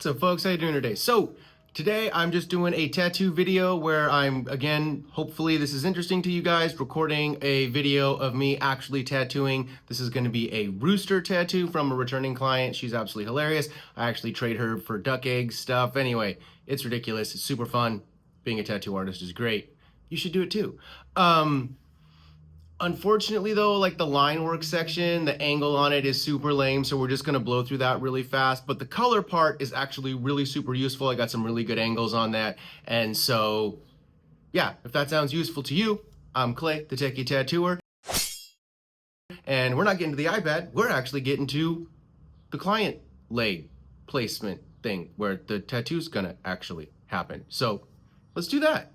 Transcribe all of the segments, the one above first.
What's up, folks? How you doing today? So today I'm just doing a tattoo video where I'm, again, hopefully this is interesting to you guys, recording a video of me actually tattooing. This is going to be a Rooster tattoo from a returning client. She's absolutely hilarious. I actually trade her for duck eggs stuff. Anyway, it's ridiculous. It's super fun. Being a tattoo artist is great. You should do it too. Unfortunately though, like the line work section, the angle on it is super lame, so we're just gonna blow through that really fast. But the color part is actually really super useful. I got some really good angles on that. And so, yeah, if that sounds useful to you, I'm Clay, the Techie Tattooer. And we're not getting to the iPad, we're actually getting to the client lay placement thing where the tattoo's gonna actually happen. So let's do that.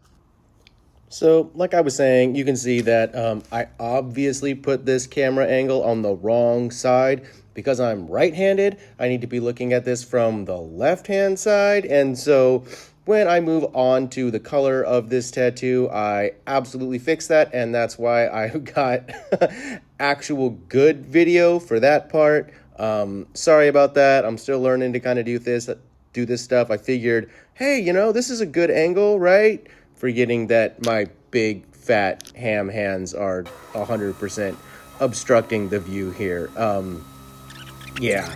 So like I was saying, you can see that I obviously put this camera angle on the wrong side. Because I'm right-handed, I need to be looking at this from the left-hand side. And so when I move on to the color of this tattoo, I absolutely fix that. And that's why I got actual good video for that part. Sorry about that. I'm still learning to kind of do this stuff. I figured, hey, you know, this is a good angle, right? Forgetting that my big fat ham hands are 100% obstructing the view here. Yeah,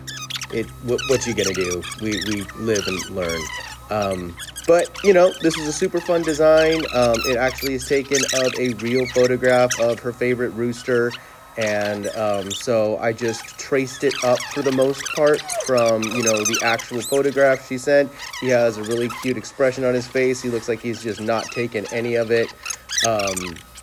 what you gonna do? We live and learn. But you know, this is a super fun design. It actually is taken of a real photograph of her favorite rooster. And so I just traced it up for the most part from, you know, the actual photograph she sent. He has a really cute expression on his face. He looks like he's just not taken any of it.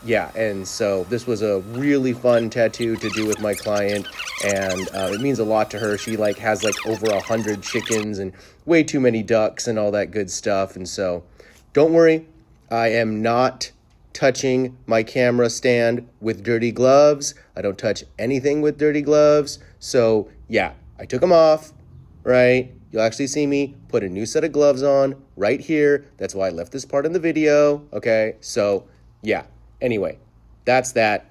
Yeah, and so this was a really fun tattoo to do with my client, and it means a lot to her. She has over 100 chickens and way too many ducks and all that good stuff. And so don't worry, I am not touching my camera stand with dirty gloves. I don't touch anything with dirty gloves. So yeah, I took them off, right? You'll actually see me put a new set of gloves on right here. That's why I left this part in the video, okay? So yeah, anyway, that's that.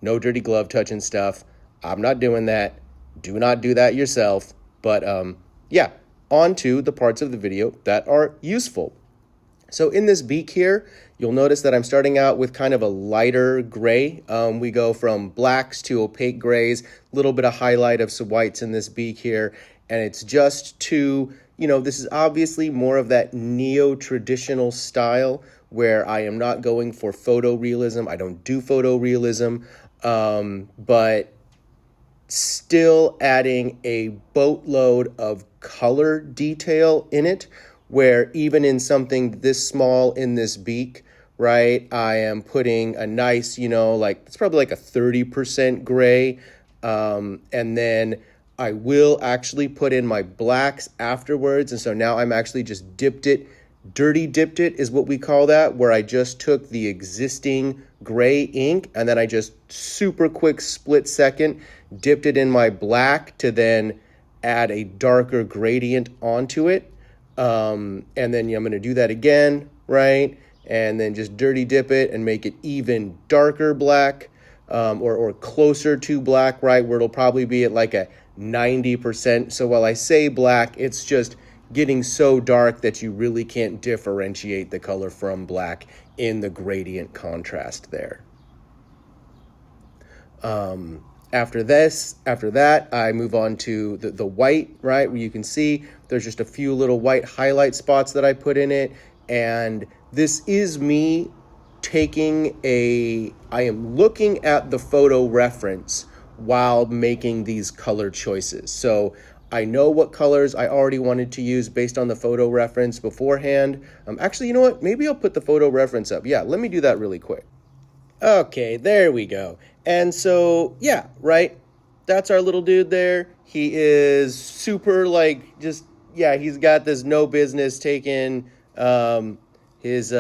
No dirty glove touching stuff. I'm not doing that. Do not do that yourself. But yeah, on to the parts of the video that are useful. So in this beak here, you'll notice that I'm starting out with kind of a lighter gray. We go from blacks to opaque grays, a little bit of highlight of some whites in this beak here. And it's just to, you know, this is obviously more of that neo-traditional style where I am not going for photorealism. I don't do photorealism, but still adding a boatload of color detail in it, where even in something this small in this beak, right, I am putting a nice, you know, it's probably like a 30% gray. And then I will actually put in my blacks afterwards. And so now I'm actually just dirty dipped it is what we call that, where I just took the existing gray ink and then I just super quick split second dipped it in my black to then add a darker gradient onto it. And then I'm going to do that again, right? And then just dirty dip it and make it even darker black, or closer to black, right? Where it'll probably be at like a 90%. So while I say black, it's just getting so dark that you really can't differentiate the color from black in the gradient contrast there. After that, I move on to the white, right? Where you can see there's just a few little white highlight spots that I put in it. And this is me I am looking at the photo reference while making these color choices. So I know what colors I already wanted to use based on the photo reference beforehand. Actually, you know what? Maybe I'll put the photo reference up. Yeah, let me do that really quick. Okay, there we go. And so, yeah, right? That's our little dude there. He is super, he's got this no business taking. His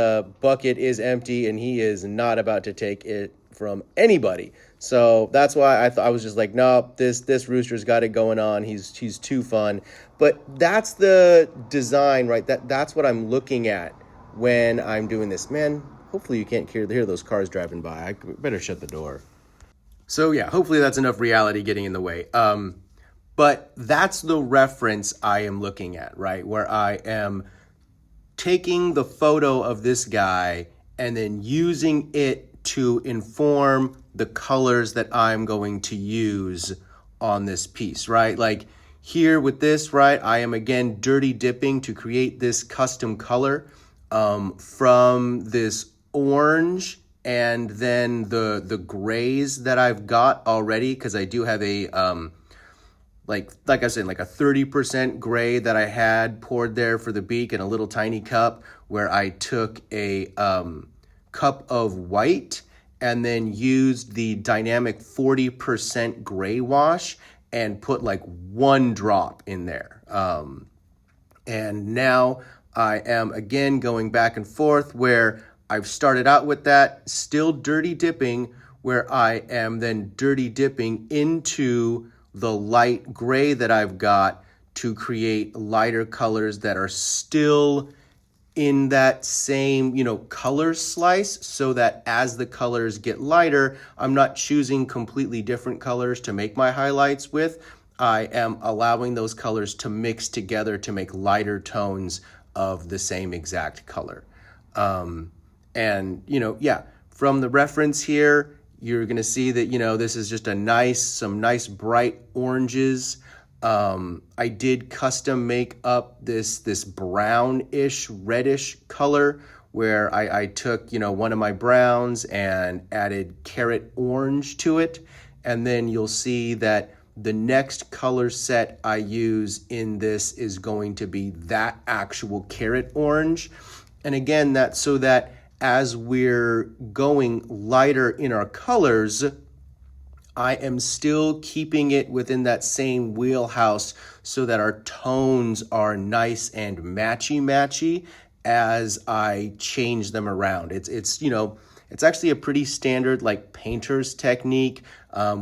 bucket is empty, and he is not about to take it from anybody. So that's why I was just like, no, this rooster's got it going on. He's too fun. But that's the design, right? That's what I'm looking at when I'm doing this. Man, hopefully you can't hear those cars driving by. I better shut the door. So yeah, hopefully that's enough reality getting in the way. But that's the reference I am looking at, right? Where I am taking the photo of this guy and then using it to inform the colors that I'm going to use on this piece, right? Like here with this, right, I am again dirty dipping to create this custom color from this orange and then the grays that I've got already, because I do have a like I said, like a 30% gray that I had poured there for the beak in a little tiny cup, where I took a cup of white and then used the dynamic 40% gray wash and put like one drop in there. And now I am again going back and forth where I've started out with that, still dirty dipping, where I am then dirty dipping into the light gray that I've got to create lighter colors that are still in that same, color slice, so that as the colors get lighter, I'm not choosing completely different colors to make my highlights with. I am allowing those colors to mix together to make lighter tones of the same exact color. From the reference here, you're going to see that, this is just some nice bright oranges. I did custom make up this brownish, reddish color where I took, one of my browns and added carrot orange to it. And then you'll see that the next color set I use in this is going to be that actual carrot orange. And again, that's so that as we're going lighter in our colors, I am still keeping it within that same wheelhouse so that our tones are nice and matchy as I change them around. It's actually a pretty standard like painter's technique.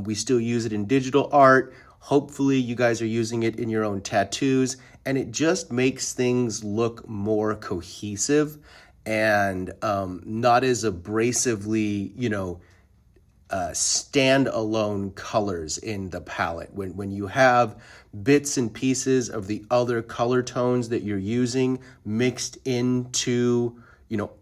We still use it in digital art. Hopefully you guys are using it in your own tattoos, and it just makes things look more cohesive and not as abrasively, stand-alone colors in the palette. When you have bits and pieces of the other color tones that you're using mixed into,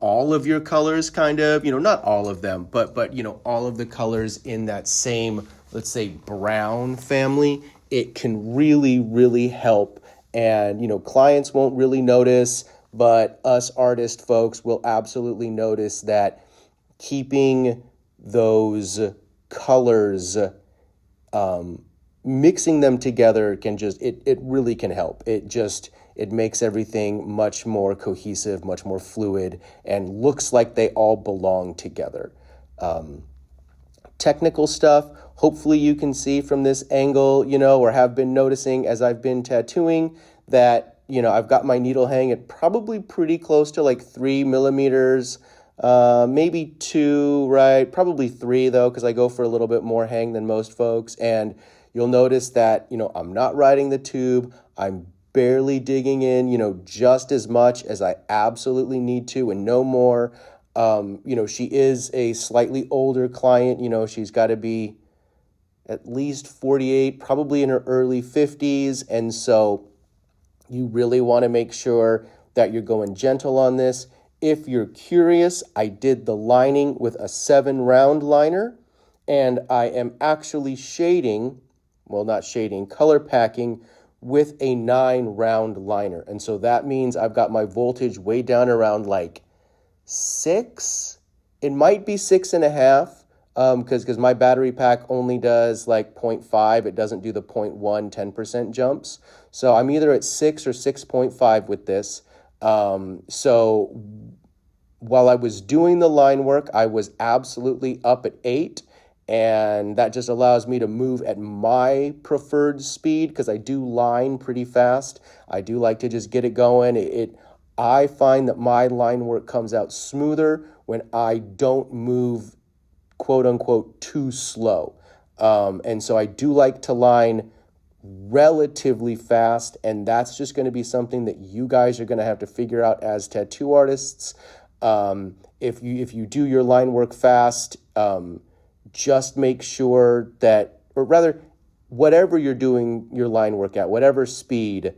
all of your colors, kind of, not all of them, but all of the colors in that same, let's say, brown family, it can really, really help. And, clients won't really notice, but us artist folks will absolutely notice that keeping those colors, mixing them together can just, it really can help. It makes everything much more cohesive, much more fluid, and looks like they all belong together. Technical stuff, hopefully you can see from this angle, or have been noticing as I've been tattooing that, I've got my needle hang at probably pretty close to like 3 millimeters, maybe 2, right? Probably 3 though, because I go for a little bit more hang than most folks. And you'll notice that, I'm not riding the tube. I'm barely digging in, just as much as I absolutely need to and no more. She is a slightly older client. She's got to be at least 48, probably in her early 50s. And so you really want to make sure that you're going gentle on this. If you're curious, I did the lining with a 7-round liner, and I am actually color packing with a 9-round liner. And so that means I've got my voltage way down around like 6. It might be 6.5, because my battery pack only does like 0.5. It doesn't do the 0.1 10% jumps. So I'm either at 6 or 6.5 with this. So while I was doing the line work, I was absolutely up at 8. And that just allows me to move at my preferred speed, because I do line pretty fast. I do like to just get it going. I find that my line work comes out smoother when I don't move, quote unquote, too slow. And so I do like to line relatively fast, and that's just going to be something that you guys are going to have to figure out as tattoo artists. If you do your line work fast, just make sure that, or rather, whatever you're doing your line work at, whatever speed,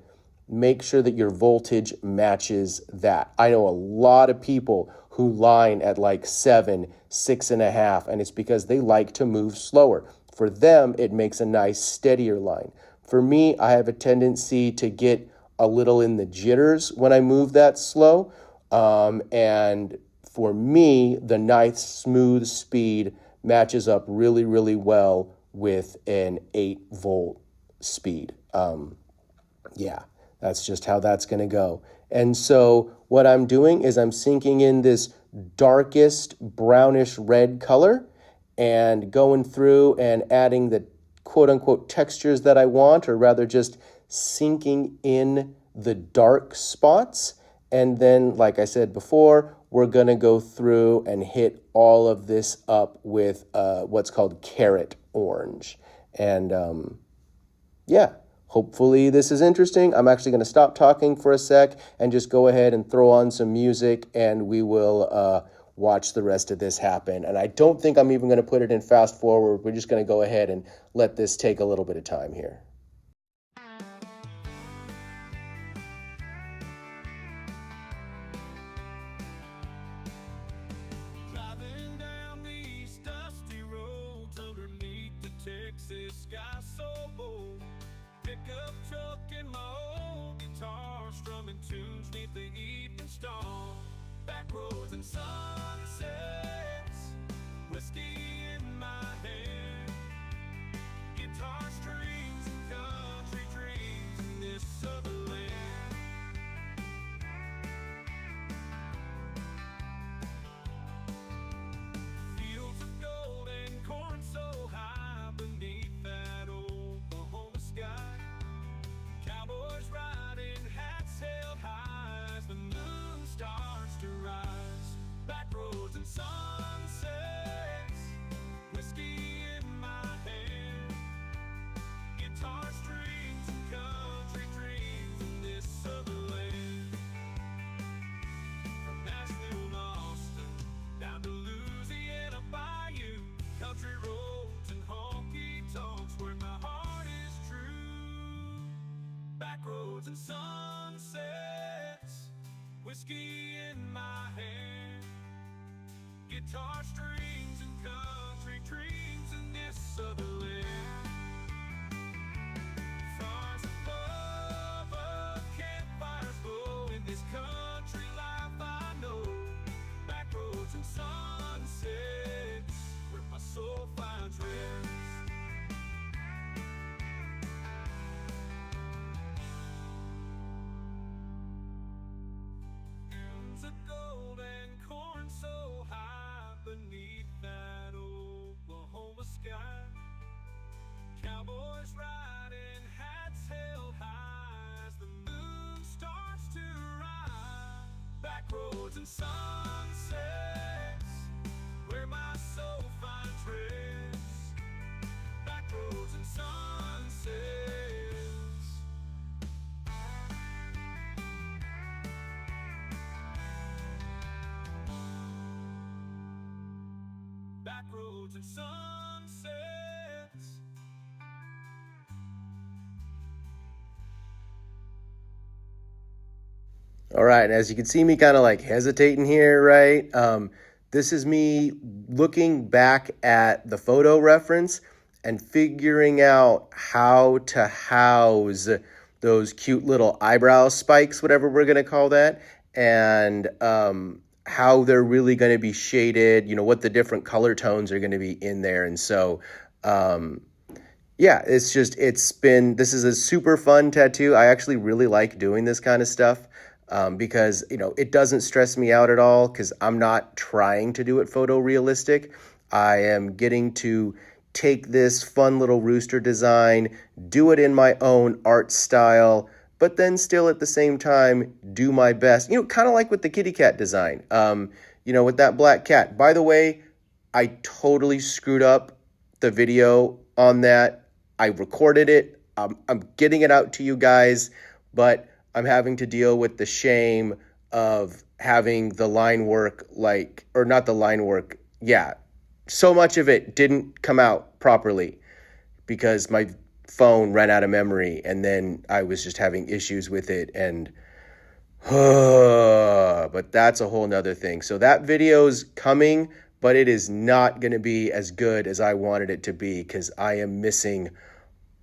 make sure that your voltage matches that. I know a lot of people who line at like 7, 6.5, and it's because they like to move slower. For them, it makes a nice steadier line. For me, I have a tendency to get a little in the jitters when I move that slow. And for me, the nice smooth speed matches up really, really well with an 8-volt speed. Yeah, that's just how that's going to go. And so what I'm doing is I'm sinking in this darkest brownish red color and going through and adding the quote unquote textures that I want, or rather just sinking in the dark spots. And then, like I said before, we're going to go through and hit all of this up with what's called carrot orange. And yeah, hopefully this is interesting. I'm actually going to stop talking for a sec and just go ahead and throw on some music, and we will watch the rest of this happen. And I don't think I'm even going to put it in fast forward. We're just going to go ahead and let this take a little bit of time here. Back roads and sunsets, whiskey in my hand, guitar strings and country dreams in this southern land. Fields of gold and corn so high beneath that Oklahoma sky, cowboys riding, hats held high as the moon starts to rise. Back roads and sunsets, whiskey in my hand, guitar strings and country dreams in this southern land. From Nashville to Austin, down to Louisiana Bayou, country roads and honky tonks where my heart is true. Back roads and sunsets, whiskey in my hand, guitar strings and country dreams in this southern land. Stars above, a campfire's glow in this country life I know. Back roads and sunsets, where my soul finds rest. Of gold and corn so high beneath that Oklahoma sky, cowboys riding, hats held high as the moon starts to rise. Back roads and sunsets, where my soul finds rest. Back roads and sunsets. Back roads and sunsets. All right, as you can see me kind of like hesitating here, right? This is me looking back at the photo reference and figuring out how to house those cute little eyebrow spikes, whatever we're going to call that, and how they're really going to be shaded, what the different color tones are going to be in there. And so, yeah, this is a super fun tattoo. I actually really like doing this kind of stuff because, it doesn't stress me out at all because I'm not trying to do it photorealistic. I am getting to take this fun little rooster design, do it in my own art style, but then still at the same time do my best, kind of like with the kitty cat design, with that black cat. By the way, I totally screwed up the video on that. I recorded it. I'm getting it out to you guys, but I'm having to deal with the shame of having the line work not the line work. Yeah, so much of it didn't come out properly because my phone ran out of memory, and then I was just having issues with it, and but that's a whole nother thing. So that video's coming, but it is not going to be as good as I wanted it to be because I am missing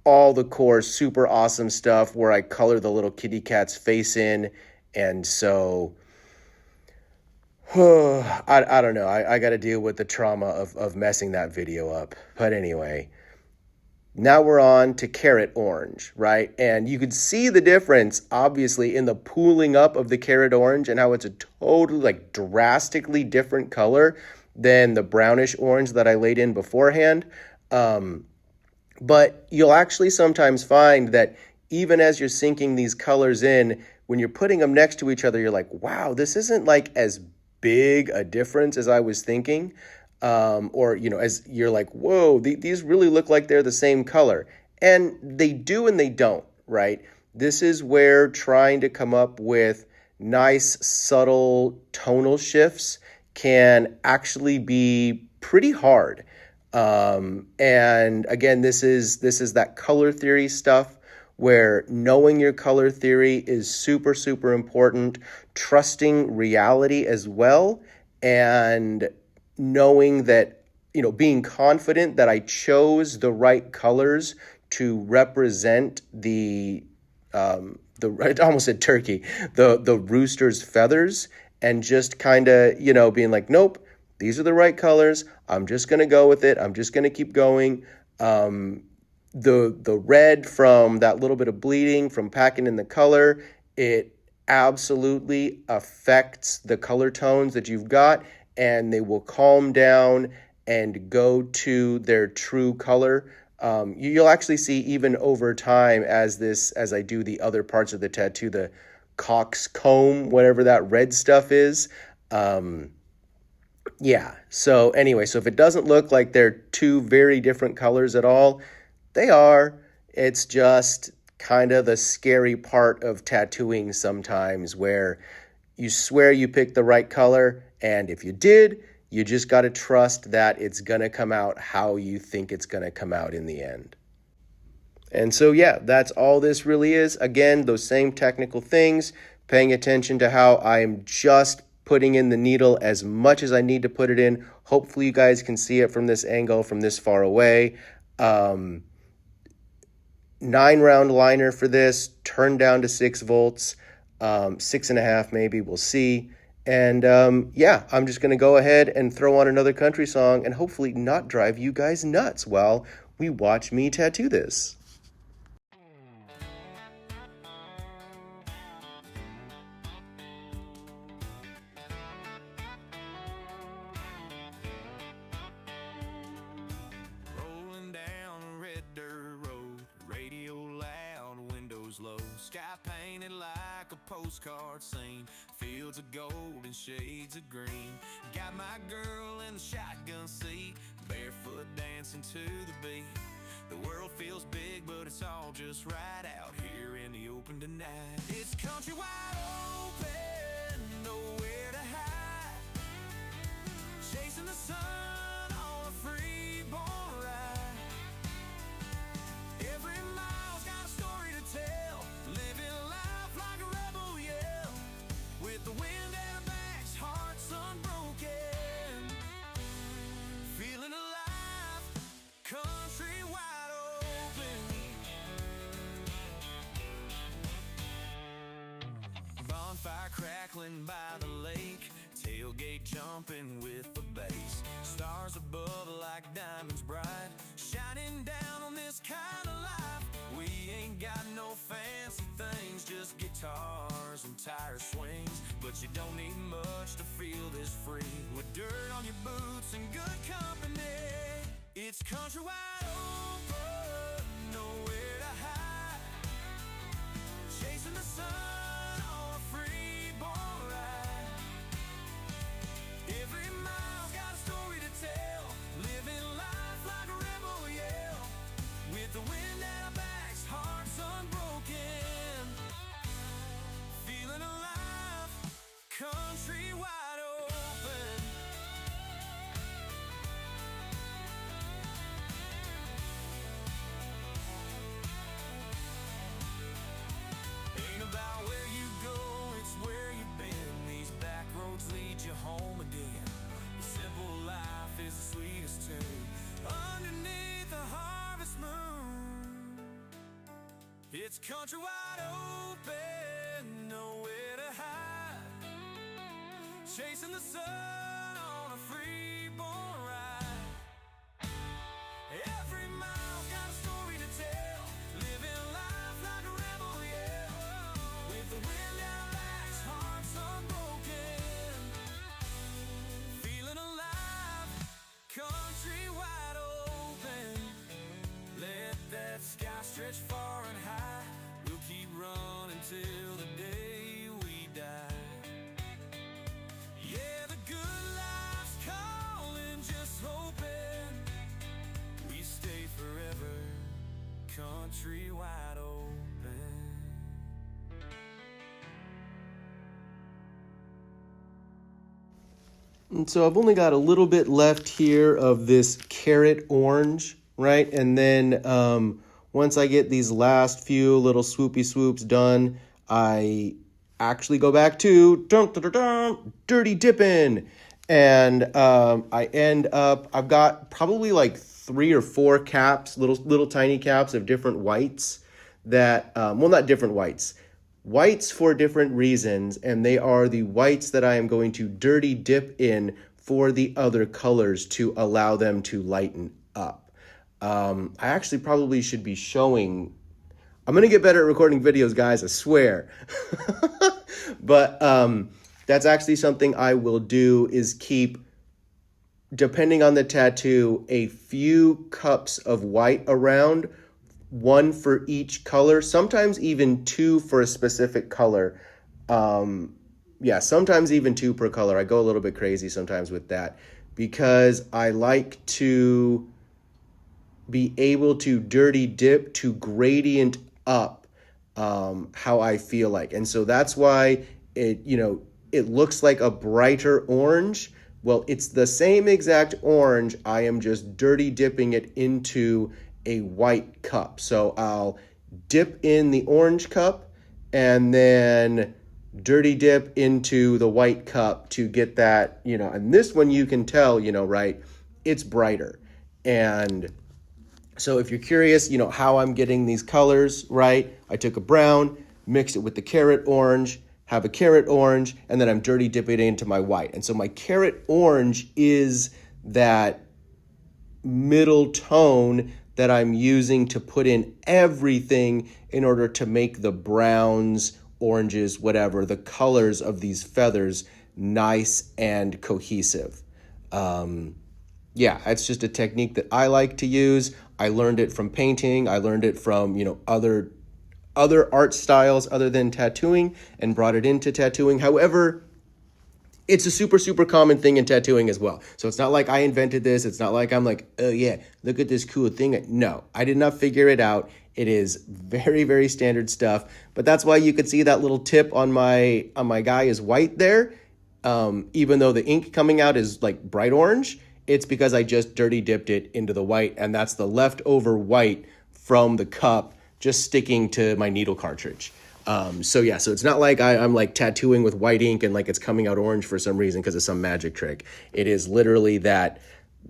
all the core super awesome stuff where I color the little kitty cat's face in. And so I don't know. I got to deal with the trauma of messing that video up. But anyway, now we're on to carrot orange, right? And you could see the difference, obviously, in the pooling up of the carrot orange and how it's a totally, like, drastically different color than the brownish orange that I laid in beforehand. But you'll actually sometimes find that even as you're sinking these colors in, when you're putting them next to each other, you're like, wow, this isn't like as big a difference as I was thinking. Or, as you're like, whoa, these really look like they're the same color. And they do and they don't, right? This is where trying to come up with nice, subtle tonal shifts can actually be pretty hard. And again, this is that color theory stuff where knowing your color theory is super, super important, trusting reality as well, and knowing that, being confident that I chose the right colors to represent I almost said turkey, the rooster's feathers, and just kind of, being like, nope, these are the right colors. I'm just going to go with it. I'm just going to keep going. The red from that little bit of bleeding from packing in the color, it absolutely affects the color tones that you've got, and they will calm down and go to their true color. You'll actually see even over time as I do the other parts of the tattoo, the coxcomb, whatever that red stuff is. Yeah. So anyway, so if it doesn't look like they're two very different colors at all, they are. It's just kind of the scary part of tattooing sometimes where you swear you picked the right color, and if you did, you just got to trust that it's going to come out how you think it's going to come out in the end. And so, yeah, that's all this really is. Again, those same technical things, paying attention to how I'm just putting in the needle as much as I need to put it in. Hopefully you guys can see it from this angle, from this far away. 9-round liner for this, turned down to 6 volts, 6.5 maybe, we'll see. And yeah, I'm just going to go ahead and throw on another country song and hopefully not drive you guys nuts while we watch me tattoo this. Rolling down a red dirt road, radio loud, windows low, sky painted like a postcard scene, fields of gold and shades of green. Got my girl in the shotgun seat, barefoot dancing to the beat. The world feels big, but it's all just right out here in the open tonight. It's country wide open, nowhere to hide, chasing the sun on a freeborn ride. Every mile's got a story to tell, living life like a rebel, yeah, with the wind at our backs, hearts unbroken, feeling alive, country wide open. Bonfire crackling by the lake, tailgate jumping with the bass, stars above like diamonds bright, shining down on this kind of life. We ain't got no fancy things, just guitars and tire swings, but you don't need much to feel this free, with dirt on your boots and good company. It's country wide open, nowhere to hide, chasing the sun on a freeborn ride. Every mile's got a story to tell, living life like a rebel, yeah, with the wind at our backs, hearts unbroken, feeling alive, country wide open. Country wide open, nowhere to hide. Chasing the sun on a freeborn ride. Every mile got a story to tell. Living life like a rebel, yeah. With the wind at our backs, hearts unbroken. Feeling alive, country wide open. Let that sky stretch far and high. We'll keep running till the day we die. Yeah, the good life's calling, just hoping we stay forever, country wide open. And so I've only got a little bit left here of this carrot orange, right? And then once I get these last few little swoopy swoops done, I actually go back to dirty dipping. And I end up, I've got probably like 3 or 4 caps, little tiny caps of different whites that, well, not different whites for different reasons, and they are the whites that I am going to dirty dip in for the other colors to allow them to lighten up. I actually probably should be showing, I'm going to get better at recording videos, guys, I swear. But that's actually something I will do, is keep, depending on the tattoo, a few cups of white around, 1 for each color, sometimes even 2 for a specific color. Yeah, sometimes even 2 per color. I go a little bit crazy sometimes with that because I like to be able to dirty dip to gradient up how I feel like. And so that's why it looks like a brighter orange. Well, it's the same exact orange. I am just dirty dipping it into a white cup. So I'll dip in the orange cup and then dirty dip into the white cup to get that, and this one you can tell, right, it's brighter. And so if you're curious, how I'm getting these colors, right, I took a brown, mixed it with the carrot orange, have a carrot orange, and then I'm dirty dipping it into my white. And so my carrot orange is that middle tone that I'm using to put in everything in order to make the browns, oranges, whatever, the colors of these feathers nice and cohesive. Yeah, it's just a technique that I like to use. I learned it from painting. I learned it from, other art styles other than tattooing and brought it into tattooing. However, it's a super, super common thing in tattooing as well. So it's not like I invented this. It's not like I'm like, oh yeah, look at this cool thing. No, I did not figure it out. It is very, very standard stuff. But that's why you could see that little tip on my guy is white there. Even though the ink coming out is like bright orange, it's because I just dirty dipped it into the white, and that's the leftover white from the cup just sticking to my needle cartridge. So it's not like I'm like tattooing with white ink and like it's coming out orange for some reason because of some magic trick. It is literally that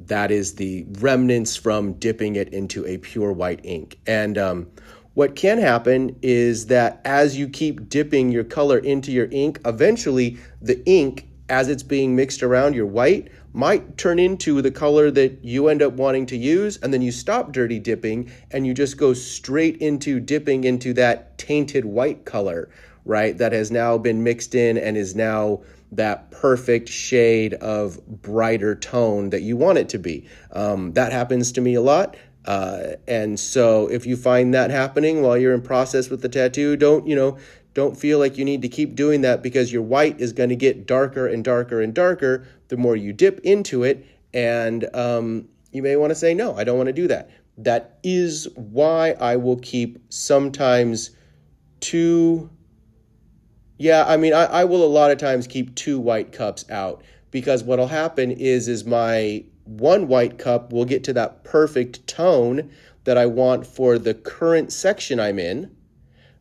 is the remnants from dipping it into a pure white ink. And what can happen is that as you keep dipping your color into your ink, eventually the ink, as it's being mixed around your white, might turn into the color that you end up wanting to use, and then you stop dirty dipping and you just go straight into dipping into that tainted white color, right? That has now been mixed in and is now that perfect shade of brighter tone that you want it to be. That happens to me a lot. And so if you find that happening while you're in process with the tattoo, don't feel like you need to keep doing that, because your white is going to get darker and darker and darker the more you dip into it. And you may want to say, no, I don't want to do that. That is why I will keep sometimes 2. Yeah, I will a lot of times keep 2 white cups out, because what'll happen is my 1 white cup will get to that perfect tone that I want for the current section I'm in.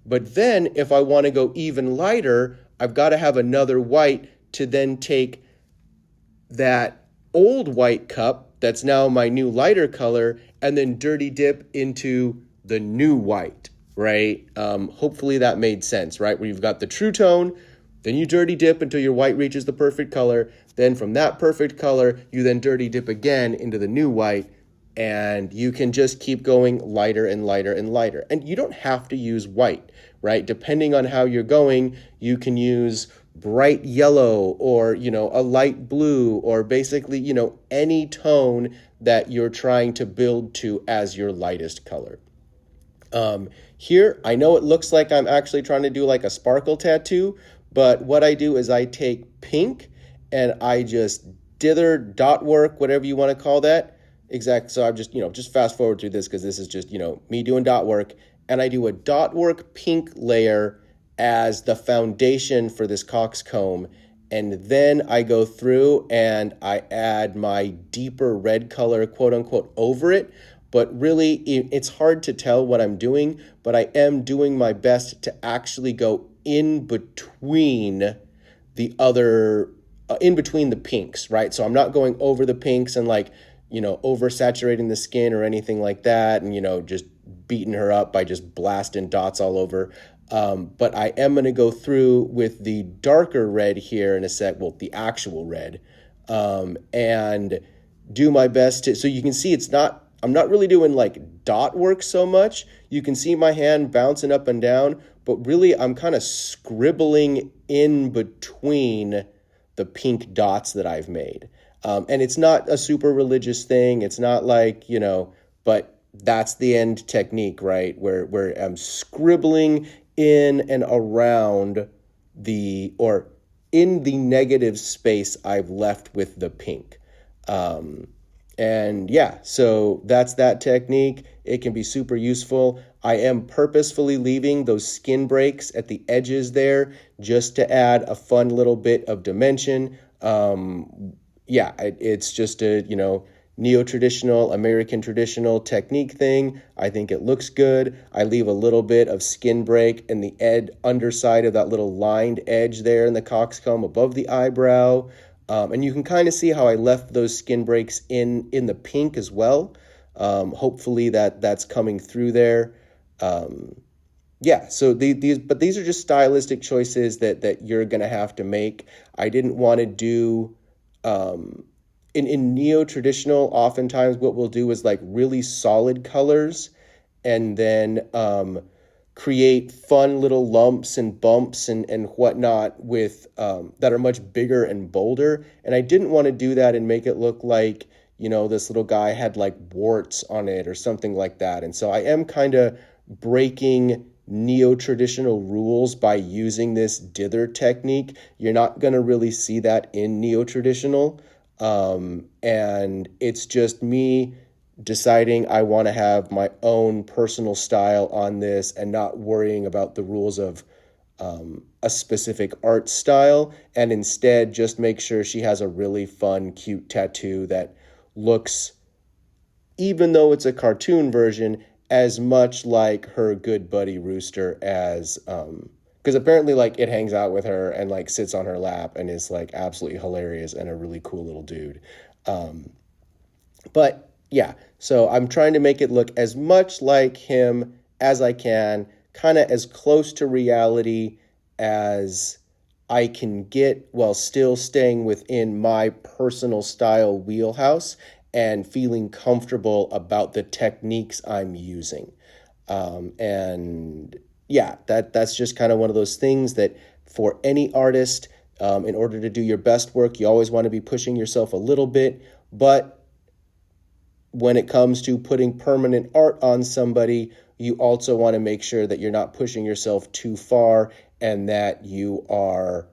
But then if I want to go even lighter, I've got to have another white to then take that old white cup that's now my new lighter color and then dirty dip into the new white. right? Hopefully that made sense, right? Where you've got the true tone, then you dirty dip until your white reaches the perfect color. Then from that perfect color, you then dirty dip again into the new white, and you can just keep going lighter and lighter and lighter. And you don't have to use white, right? Depending on how you're going, you can use bright yellow or, a light blue, or basically, any tone that you're trying to build to as your lightest color. Here, I know it looks like I'm actually trying to do like a sparkle tattoo, but what I do is I take pink and I just dither, dot work, whatever you want to call that. Exact. So I'm just fast forward through this because this is just, me doing dot work. And I do a dot work pink layer as the foundation for this coxcomb. And then I go through and I add my deeper red color, quote unquote, over it. But really, it's hard to tell what I'm doing, but I am doing my best to actually go in between the other, in between the pinks, right? So I'm not going over the pinks and oversaturating the skin or anything like that, and, just beating her up by just blasting dots all over. But I am going to go through with the darker red here in a sec, well, the actual red, and do my best to, so you can see I'm not really doing like dot work so much. You can see my hand bouncing up and down, but really I'm kind of scribbling in between the pink dots that I've made. And it's not a super religious thing. It's not like, but that's the end technique, right? Where I'm scribbling in and around or in the negative space I've left with the pink. And yeah, so that's that technique. It can be super useful. I am purposefully leaving those skin breaks at the edges there just to add a fun little bit of dimension. It's just a, neo-traditional, American traditional technique thing. I think it looks good. I leave a little bit of skin break in the underside of that little lined edge there in the coxcomb above the eyebrow. And you can kind of see how I left those skin breaks in the pink as well. Hopefully that's coming through there. So these are just stylistic choices that you're gonna have to make. I didn't want to do in neo-traditional, oftentimes what we'll do is like really solid colors and then create fun little lumps and bumps and whatnot with that are much bigger and bolder. And I didn't want to do that and make it look like, this little guy had like warts on it or something like that. And so I am kind of breaking neo-traditional rules by using this dither technique. You're not going to really see that in neo-traditional. And it's just me deciding I want to have my own personal style on this and not worrying about the rules of a specific art style, and instead just make sure she has a really fun, cute tattoo that looks, even though it's a cartoon version, as much like her good buddy Rooster as because apparently like it hangs out with her and like sits on her lap and is like absolutely hilarious and a really cool little dude. But yeah, so I'm trying to make it look as much like him as I can, kind of as close to reality as I can get while still staying within my personal style wheelhouse and feeling comfortable about the techniques I'm using. And yeah, that's just kind of one of those things that for any artist, in order to do your best work, you always want to be pushing yourself a little bit. But when it comes to putting permanent art on somebody, you also want to make sure that you're not pushing yourself too far and that you are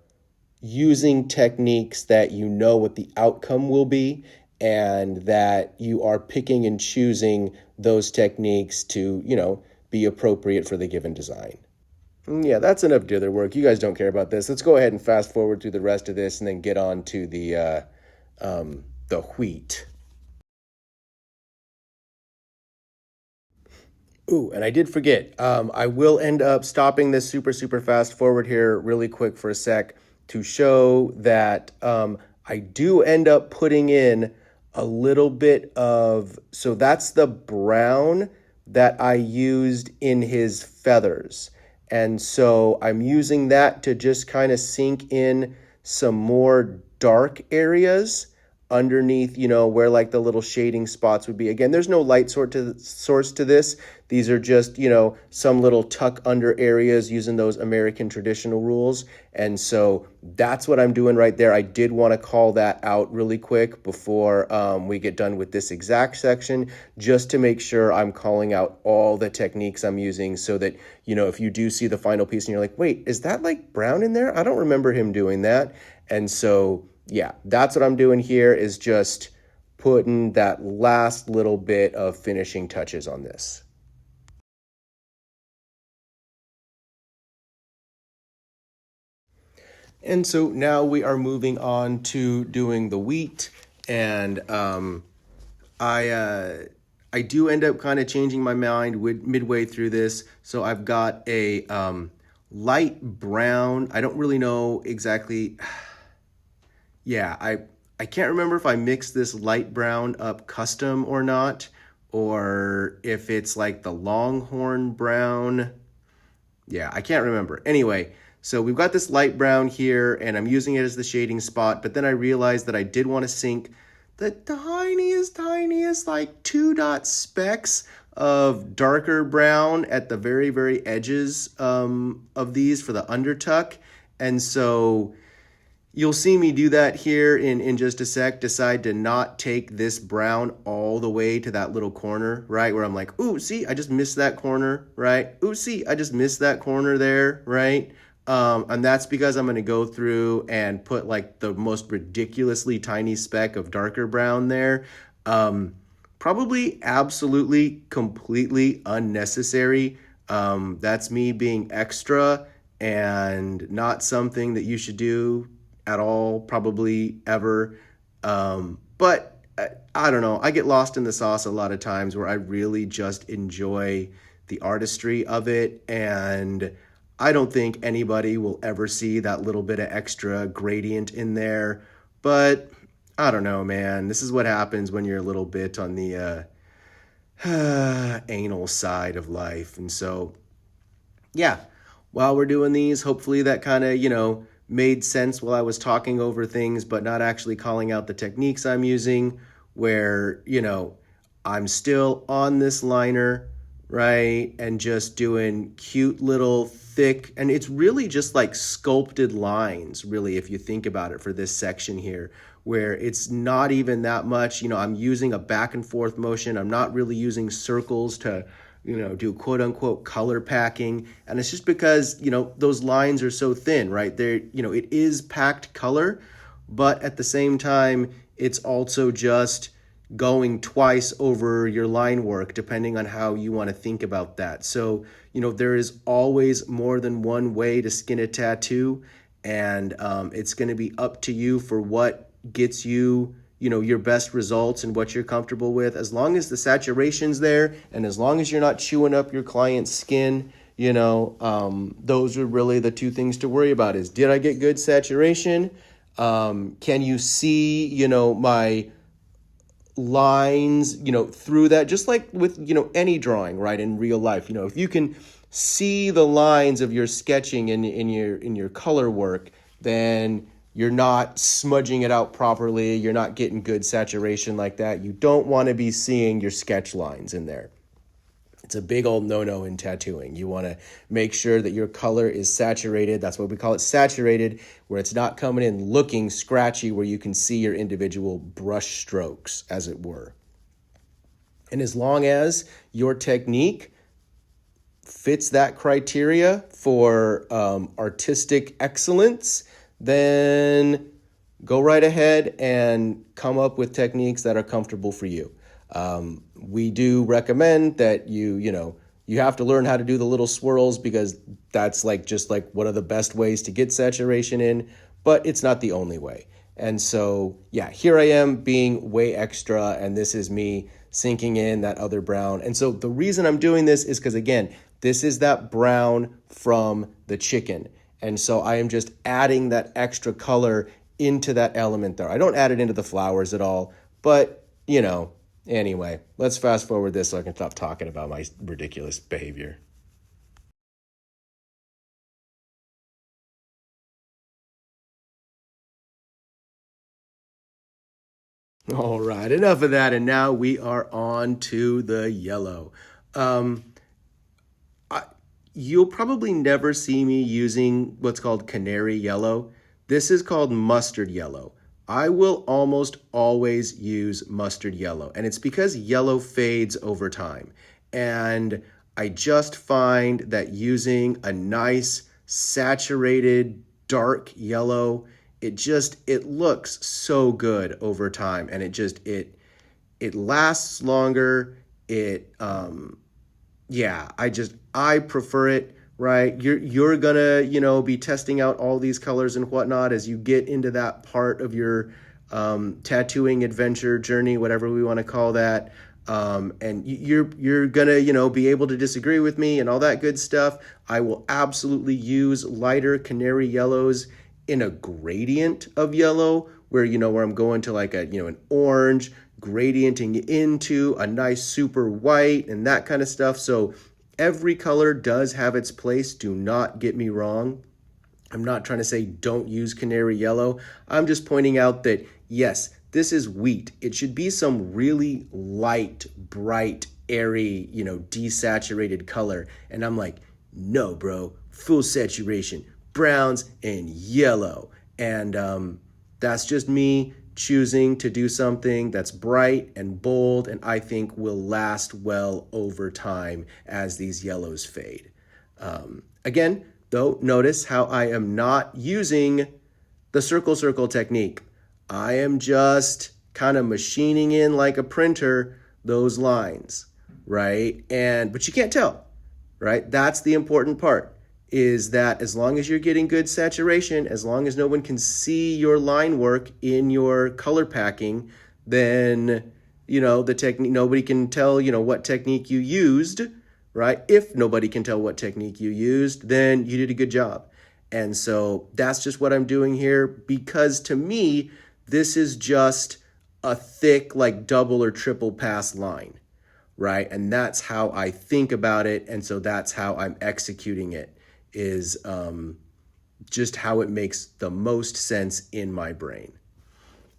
using techniques that you know what the outcome will be, and that you are picking and choosing those techniques to, be appropriate for the given design. Yeah, that's enough dither work. You guys don't care about this. Let's go ahead and fast forward through the rest of this and then get on to the wheat. Ooh, and I did forget. I will end up stopping this super fast forward here really quick for a sec to show that I do end up putting in a little bit of, so that's the brown that I used in his feathers. And so I'm using that to just kind of sink in some more dark areas underneath, where like the little shading spots would be. Again, there's no light source to this. These are just, some little tuck under areas using those American traditional rules. And so that's what I'm doing right there. I did want to call that out really quick before we get done with this exact section, just to make sure I'm calling out all the techniques I'm using so that, if you do see the final piece and you're like, wait, is that like brown in there? I don't remember him doing that. And so yeah, that's what I'm doing here, is just putting that last little bit of finishing touches on this. And so now we are moving on to doing the wheat, and I do end up kind of changing my mind midway through this. So I've got a light brown. I don't really know exactly. Yeah, I can't remember if I mixed this light brown up custom or not, or if it's like the Longhorn brown. Yeah, I can't remember. Anyway, so we've got this light brown here, and I'm using it as the shading spot, but then I realized that I did want to sink the tiniest, like 2 dot specks of darker brown at the very, very edges of these for the undertuck. And so you'll see me do that here in just a sec, decide to not take this brown all the way to that little corner, right? Where I'm like, ooh, see, I just missed that corner, right? Ooh, see, I just missed that corner there, right? And that's because I'm going to go through and put like the most ridiculously tiny speck of darker brown there. Probably absolutely, completely unnecessary. That's me being extra and not something that you should do at all, probably ever. But I don't know. I get lost in the sauce a lot of times where I really just enjoy the artistry of it. And I don't think anybody will ever see that little bit of extra gradient in there. But I don't know, man. This is what happens when you're a little bit on the anal side of life. And so, yeah, while we're doing these, hopefully that kind of, made sense while I was talking over things, but not actually calling out the techniques I'm using, where, I'm still on this liner, right? And just doing cute little thick, and it's really just like sculpted lines, really, if you think about it, for this section here, where it's not even that much, I'm using a back and forth motion. I'm not really using circles to do quote unquote color packing. And it's just because, those lines are so thin, right? They're, it is packed color, but at the same time, it's also just going twice over your line work, depending on how you want to think about that. So, there is always more than one way to skin a tattoo, and it's going to be up to you for what gets you your best results and what you're comfortable with. As long as the saturation's there, and as long as you're not chewing up your client's skin, those are really the two things to worry about. Is, did I get good saturation? Can you see, my lines, through that? Just like with, any drawing, right? In real life, if you can see the lines of your sketching in your color work, then you're not smudging it out properly. You're not getting good saturation like that. You don't want to be seeing your sketch lines in there. It's a big old no-no in tattooing. You want to make sure that your color is saturated. That's what we call it, saturated, where it's not coming in looking scratchy, where you can see your individual brush strokes, as it were. And as long as your technique fits that criteria for artistic excellence, then go right ahead and come up with techniques that are comfortable for you. We do recommend that you have to learn how to do the little swirls, because that's just one of the best ways to get saturation in, but it's not the only way. And so, yeah, here I am being way extra, and this is me sinking in that other brown. And so the reason I'm doing this is because, again, this is that brown from the chicken. And so I am just adding that extra color into that element there. I don't add it into the flowers at all, but, Anyway, let's fast forward this so I can stop talking about my ridiculous behavior. All right, enough of that, and now we are on to the yellow. Um, you'll probably never see me using what's called canary yellow. This is called mustard yellow. I will almost always use mustard yellow, and it's because yellow fades over time. And I just find that using a nice saturated dark yellow, it looks so good over time, and it lasts longer. I prefer it, right? You're gonna, be testing out all these colors and whatnot as you get into that part of your tattooing adventure journey, whatever we want to call that. And you're gonna, be able to disagree with me and all that good stuff. I will absolutely use lighter canary yellows in a gradient of yellow where I'm going to like an orange gradienting into a nice super white and that kind of stuff. So every color does have its place. Do not get me wrong. I'm not trying to say don't use canary yellow. I'm just pointing out that yes, this is wheat. It should be some really light, bright, airy, desaturated color. And I'm like, no, bro, full saturation, browns and yellow. And that's just me choosing to do something that's bright and bold and I think will last well over time as these yellows fade. Again, though, notice how I am not using the circle technique. I am just kind of machining in like a printer those lines, right? But you can't tell, right? That's the important part, is that as long as you're getting good saturation, as long as no one can see your line work in your color packing, then, the technique, nobody can tell, what technique you used, right? If nobody can tell what technique you used, then you did a good job. And so that's just what I'm doing here, because to me, this is just a thick, like double or triple pass line, right? And that's how I think about it. And so that's how I'm executing it, is just how it makes the most sense in my brain.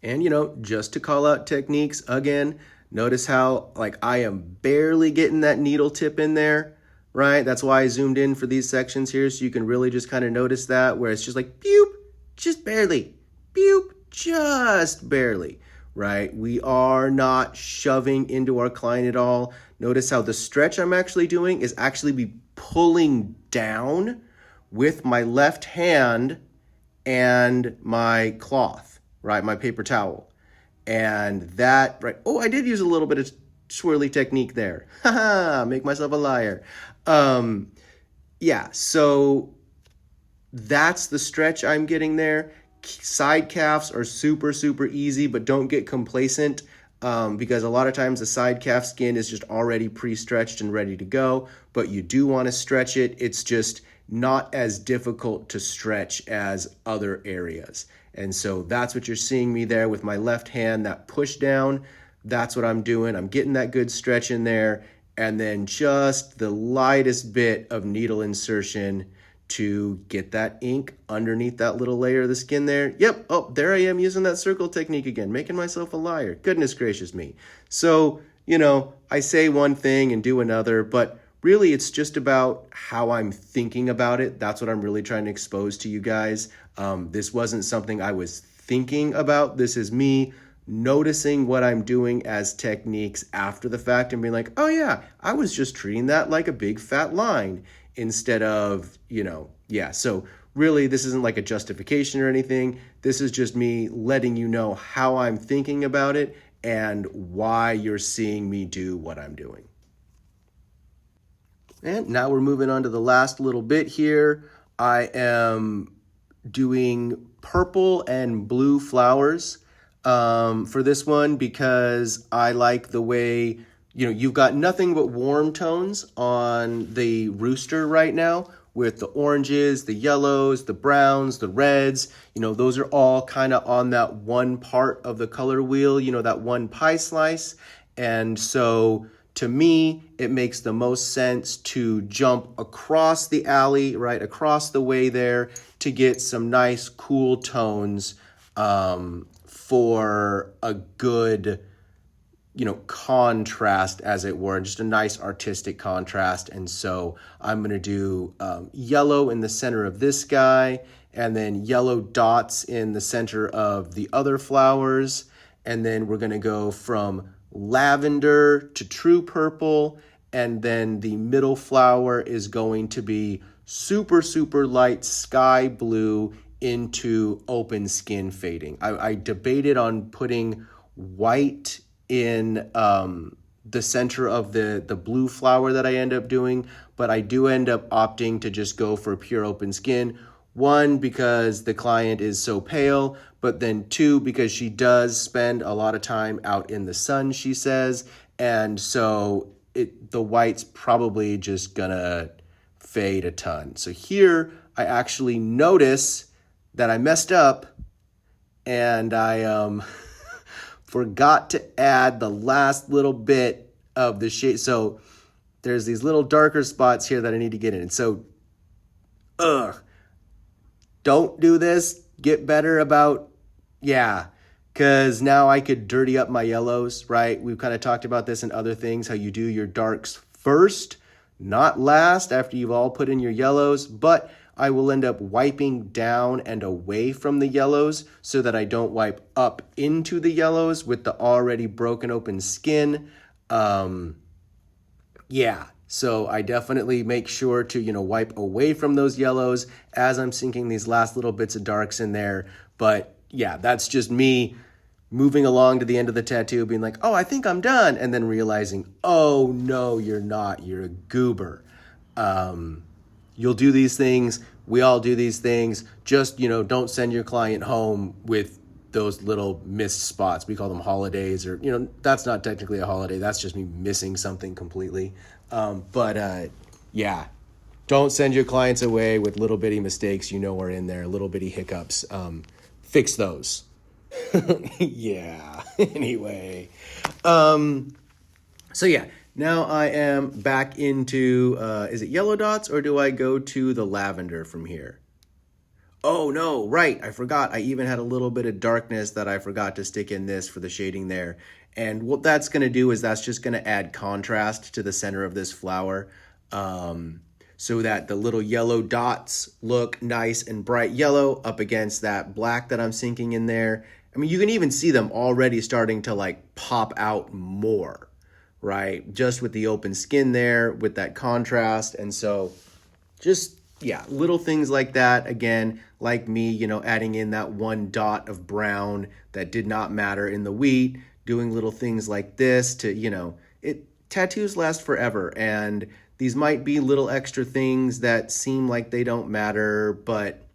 And, just to call out techniques again, notice how like I am barely getting that needle tip in there, right? That's why I zoomed in for these sections here, so you can really just kind of notice that, where it's just like, boop, just barely, boop, just barely, right? We are not shoving into our client at all. Notice how the stretch I'm actually doing is actually be pulling down with my left hand and my cloth, right? My paper towel. And that, right? Oh, I did use a little bit of swirly technique there. Haha, make myself a liar. So that's the stretch I'm getting there. Side calves are super, super easy, but don't get complacent, because a lot of times the side calf skin is just already pre-stretched and ready to go, but you do want to stretch it. It's just not as difficult to stretch as other areas. And so that's what you're seeing me there with my left hand, that push down. That's what I'm doing. I'm getting that good stretch in there, and then just the lightest bit of needle insertion to get that ink underneath that little layer of the skin there. Yep, oh, there I am using that circle technique again, making myself a liar. Goodness gracious me. So, I say one thing and do another, but really it's just about how I'm thinking about it. That's what I'm really trying to expose to you guys. This wasn't something I was thinking about. This is me noticing what I'm doing as techniques after the fact and being like, oh yeah, I was just treating that like a big fat line instead of, So really, this isn't like a justification or anything. This is just me letting you know how I'm thinking about it and why you're seeing me do what I'm doing. And now we're moving on to the last little bit here. I am doing purple and blue flowers for this one, because I like the way, you've got nothing but warm tones on the Rooster right now, with the oranges, the yellows, the browns, the reds. Those are all kind of on that one part of the color wheel, that one pie slice. And so to me, it makes the most sense to jump across the alley, right, across the way there to get some nice cool tones for a good, contrast, as it were, just a nice artistic contrast. And so I'm going to do yellow in the center of this guy, and then yellow dots in the center of the other flowers. And then we're going to go from lavender to true purple, and then the middle flower is going to be super, super light sky blue into open skin fading. I debated on putting white in the center of the blue flower that I end up doing, but I do end up opting to just go for pure open skin. One, because the client is so pale, but then two, because she does spend a lot of time out in the sun, she says, and so the white's probably just gonna fade a ton. So here I actually notice that I messed up, and I forgot to add the last little bit of the shade. So there's these little darker spots here that I need to get in. And so, don't do this. Get better about, because now I could dirty up my yellows, right? We've kind of talked about this in other things, how you do your darks first, not last, after you've all put in your yellows, but I will end up wiping down and away from the yellows so that I don't wipe up into the yellows with the already broken open skin. So I definitely make sure to, wipe away from those yellows as I'm sinking these last little bits of darks in there. But yeah, that's just me moving along to the end of the tattoo, being like, oh, I think I'm done. And then realizing, oh, no, you're not. You're a goober. You'll do these things. We all do these things. Just, don't send your client home with those little missed spots. We call them holidays, or, that's not technically a holiday. That's just me missing something completely. Don't send your clients away with little bitty mistakes are in there, little bitty hiccups. Fix those. Anyway. Now I am back into, is it yellow dots, or do I go to the lavender from here? Oh, no, right, I forgot. I even had a little bit of darkness that I forgot to stick in this for the shading there. And what that's going to do is that's just going to add contrast to the center of this flower, so that the little yellow dots look nice and bright yellow up against that black that I'm sinking in there. I mean, you can even see them already starting to pop out more, right? Just with the open skin there, with that contrast. And so just, little things like that. Again, like me, adding in that one dot of brown that did not matter in the wheat, doing little things like this to, tattoos last forever. And these might be little extra things that seem like they don't matter, but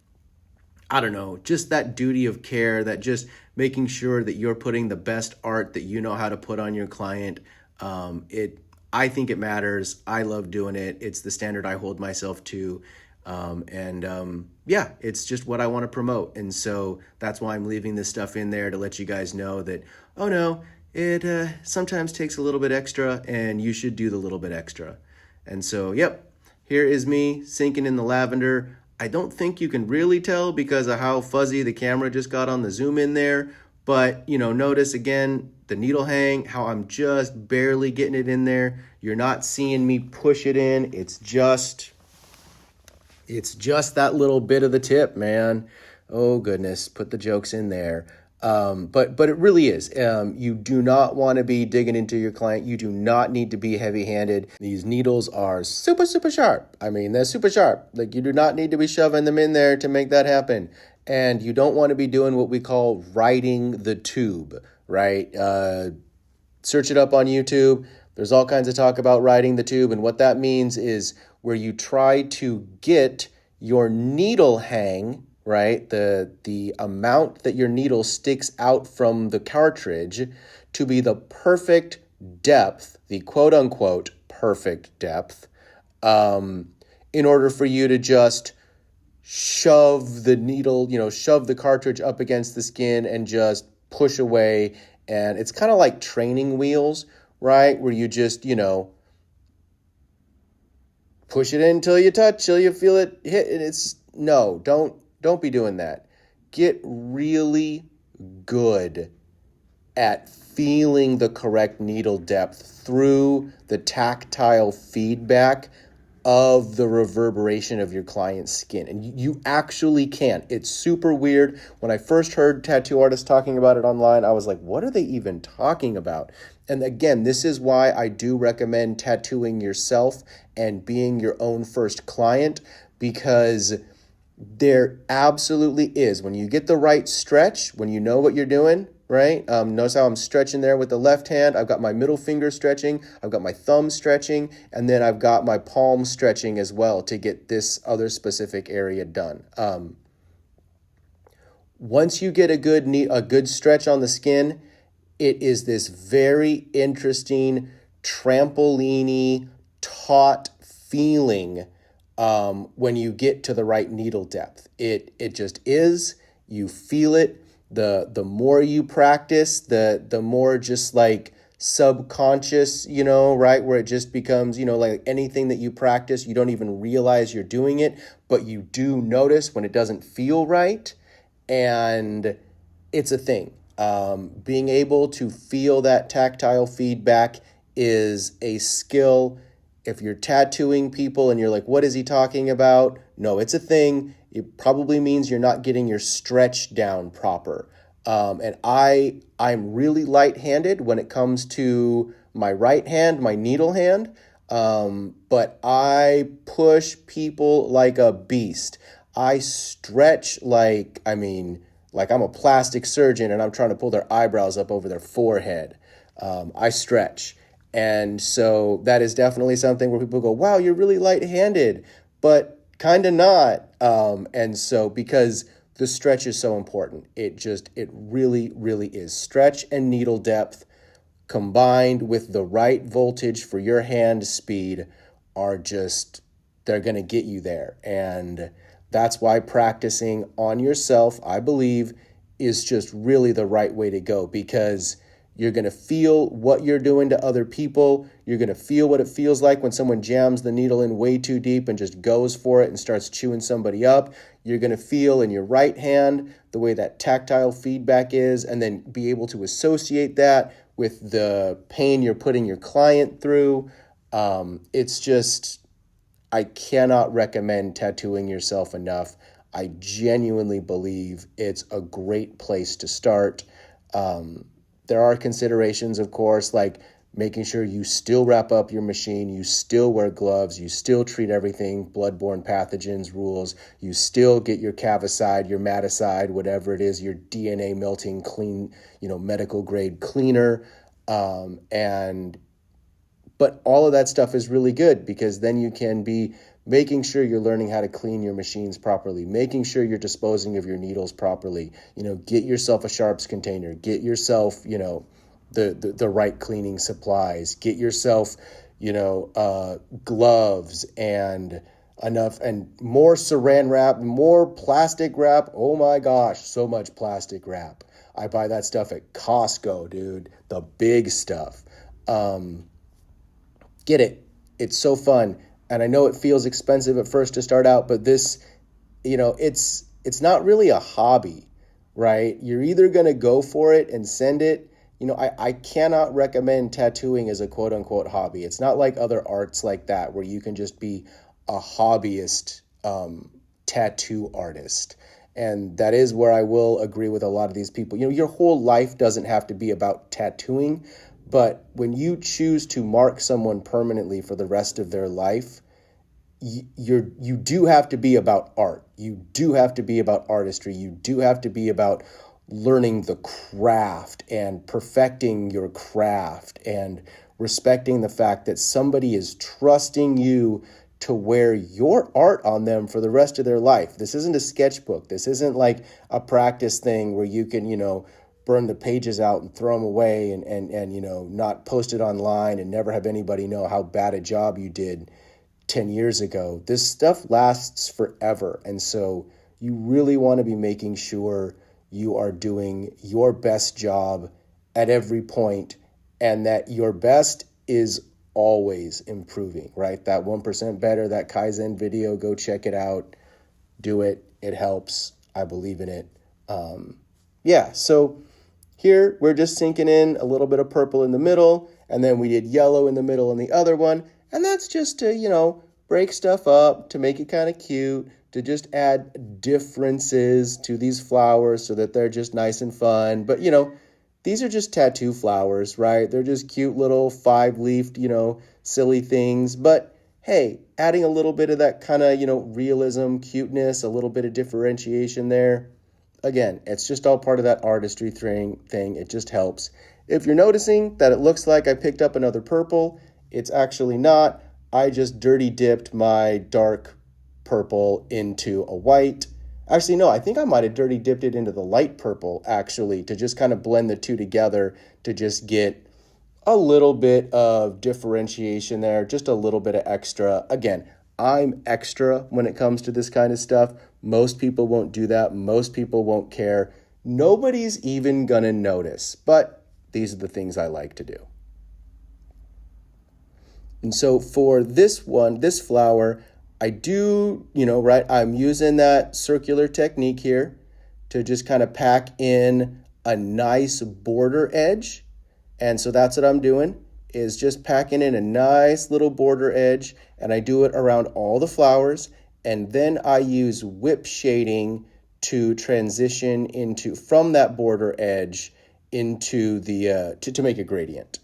I don't know, just that duty of care, that just making sure that you're putting the best art that you know how to put on your client. I think it matters. I love doing it. It's the standard I hold myself to. It's just what I want to promote. And so that's why I'm leaving this stuff in there to let you guys know that, oh no, it sometimes takes a little bit extra, and you should do the little bit extra. And so, here is me sinking in the lavender. I don't think you can really tell because of how fuzzy the camera just got on the zoom in there. But, notice again, the needle hang, how I'm just barely getting it in there. You're not seeing me push it in. It's just that little bit of the tip, man. Oh, goodness. Put the jokes in there. But it really is. You do not want to be digging into your client. You do not need to be heavy-handed. These needles are super, super sharp. I mean, they're super sharp. You do not need to be shoving them in there to make that happen. And you don't want to be doing what we call riding the tube, right? Search it up on YouTube. There's all kinds of talk about riding the tube. And what that means is where you try to get your needle hang, right, the amount that your needle sticks out from the cartridge to be the perfect depth, the quote-unquote perfect depth, in order for you to just shove the needle, shove the cartridge up against the skin and just push away. And it's kind of like training wheels, right? Where you just, push it in until you touch, till you feel it hit. And it's no, don't be doing that. Get really good at feeling the correct needle depth through the tactile feedback of the reverberation of your client's skin. And you actually can. It's super weird. When I first heard tattoo artists talking about it online, I was like, what are they even talking about? And again, this is why I do recommend tattooing yourself and being your own first client, because there absolutely is. When you get the right stretch, when you know what you're doing, right? Notice how I'm stretching there with the left hand. I've got my middle finger stretching. I've got my thumb stretching. And then I've got my palm stretching as well to get this other specific area done. Once you get a good stretch on the skin, it is this very interesting, trampoline-y, taut feeling when you get to the right needle depth. It just is. You feel it. The more you practice, the more just like subconscious, right? Where it just becomes, like anything that you practice, you don't even realize you're doing it, but you do notice when it doesn't feel right. And it's a thing. Being able to feel that tactile feedback is a skill. If you're tattooing people and you're like, what is he talking about? No, it's a thing. It probably means you're not getting your stretch down proper. And I'm really light-handed when it comes to my right hand, my needle hand. But I push people like a beast. I stretch like I'm a plastic surgeon and I'm trying to pull their eyebrows up over their forehead. I stretch. And so that is definitely something where people go, wow, you're really light-handed, but kind of not. And so because the stretch is so important, it really, really is. Stretch and needle depth combined with the right voltage for your hand speed they're going to get you there. And that's why practicing on yourself, I believe, is just really the right way to go, because you're going to feel what you're doing to other people. You're going to feel what it feels like when someone jams the needle in way too deep and just goes for it and starts chewing somebody up. You're going to feel in your right hand the way that tactile feedback is, and then be able to associate that with the pain you're putting your client through. It's just, I cannot recommend tattooing yourself enough. I genuinely believe it's a great place to start. There are considerations, of course, like making sure you still wrap up your machine, you still wear gloves, you still treat everything bloodborne pathogens rules, you still get your cavicide, your maticide, whatever it is, your DNA melting clean, medical grade cleaner. But all of that stuff is really good, because then you can be making sure you're learning how to clean your machines properly, making sure you're disposing of your needles properly. Get yourself a sharps container, get yourself, the right cleaning supplies, get yourself, gloves and enough, and more saran wrap, more plastic wrap. Oh my gosh, so much plastic wrap. I buy that stuff at Costco, dude, the big stuff. Get it. It's so fun. And I know it feels expensive at first to start out, but this, it's not really a hobby, right? You're either going to go for it and send it. I cannot recommend tattooing as a quote unquote hobby. It's not like other arts like that where you can just be a hobbyist tattoo artist. And that is where I will agree with a lot of these people. Your whole life doesn't have to be about tattooing. But when you choose to mark someone permanently for the rest of their life, you do have to be about art. You do have to be about artistry. You do have to be about learning the craft and perfecting your craft and respecting the fact that somebody is trusting you to wear your art on them for the rest of their life. This isn't a sketchbook. This isn't like a practice thing where you can, burn the pages out and throw them away and not post it online and never have anybody know how bad a job you did 10 years ago. This stuff lasts forever. And so you really want to be making sure you are doing your best job at every point and that your best is always improving, right? That 1% better, that Kaizen video, go check it out. Do it. It helps. I believe in it. Yeah, so here we're just sinking in a little bit of purple in the middle, and then we did yellow in the middle in the other one. And that's just to, break stuff up, to make it kind of cute, to just add differences to these flowers so that they're just nice and fun. But, these are just tattoo flowers, right? They're just cute little 5-leafed, silly things. But hey, adding a little bit of that kind of, realism, cuteness, a little bit of differentiation there. Again, it's just all part of that artistry thing. It just helps. If you're noticing that it looks like I picked up another purple, it's actually not. I just dirty dipped my dark purple into a white. Actually, no, I think I might have dirty dipped it into the light purple, actually, to just kind of blend the two together to just get a little bit of differentiation there, just a little bit of extra. Again, I'm extra when it comes to this kind of stuff. Most people won't do that. Most people won't care. Nobody's even gonna notice, but these are the things I like to do. And so for this one, this flower, I do, right, I'm using that circular technique here to just kind of pack in a nice border edge. And so that's what I'm doing, is just packing in a nice little border edge, and I do it around all the flowers. And then I use whip shading to transition from that border edge into the, to make a gradient.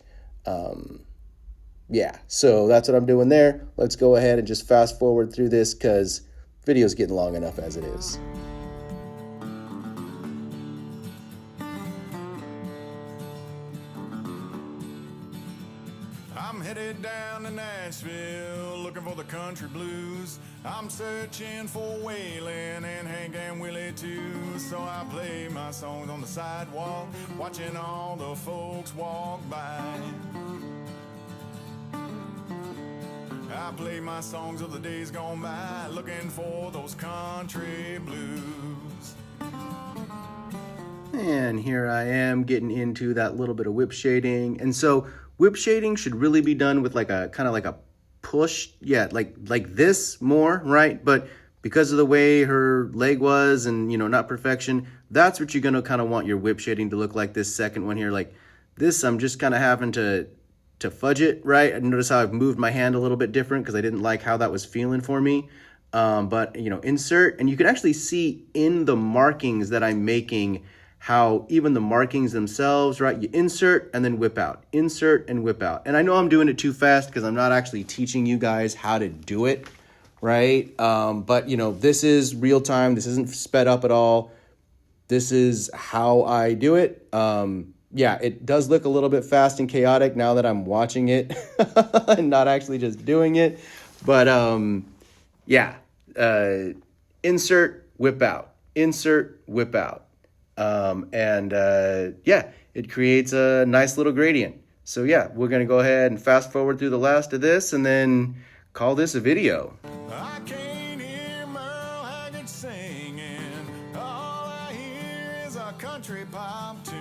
Yeah, so that's what I'm doing there. Let's go ahead and just fast forward through this because video's getting long enough as it is. I'm headed down to Nashville, looking for the country blues. I'm searching for Waylon and Hank and Willie too. So I play my songs on the sidewalk, watching all the folks walk by. I play my songs of the days gone by, looking for those country blues. And here I am getting into that little bit of whip shading. And so whip shading should really be done with like a kind of like a push. Yeah, like this more, right? But because of the way her leg was and, not perfection, that's what you're going to kind of want your whip shading to look like. This second one here, like this, I'm just kind of having to fudge it, right? And notice how I've moved my hand a little bit different because I didn't like how that was feeling for me. But, insert, and you can actually see in the markings that I'm making how even the markings themselves, right? You insert and then whip out, insert and whip out. And I know I'm doing it too fast because I'm not actually teaching you guys how to do it, right? But, this is real time. This isn't sped up at all. This is how I do it. Yeah, it does look a little bit fast and chaotic now that I'm watching it and not actually just doing it. But yeah, insert, whip out, insert, whip out. Yeah, it creates a nice little gradient. So yeah, we're going to go ahead and fast forward through the last of this and then call this a video. I can't hear Merle Haggard singing. All I hear is a country pop tune.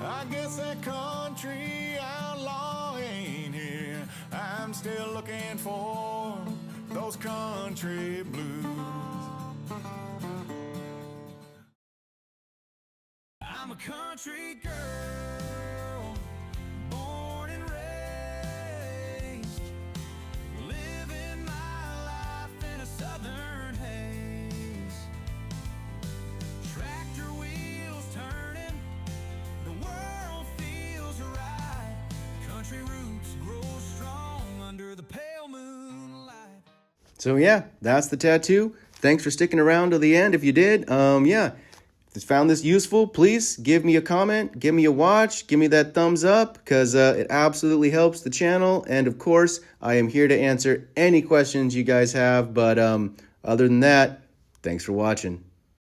I guess that country outlaw ain't here. I'm still looking for those country blues. I'm a country girl, born and raised, living my life in a southern haze. Tractor wheels turning, the world feels right. Country roots grow strong under the pale moonlight. So yeah, that's the tattoo. Thanks for sticking around to the end if you did. Yeah. If you found this useful, please give me a comment, give me a watch, give me that thumbs up because it absolutely helps the channel. And of course, I am here to answer any questions you guys have. But other than that, thanks for watching.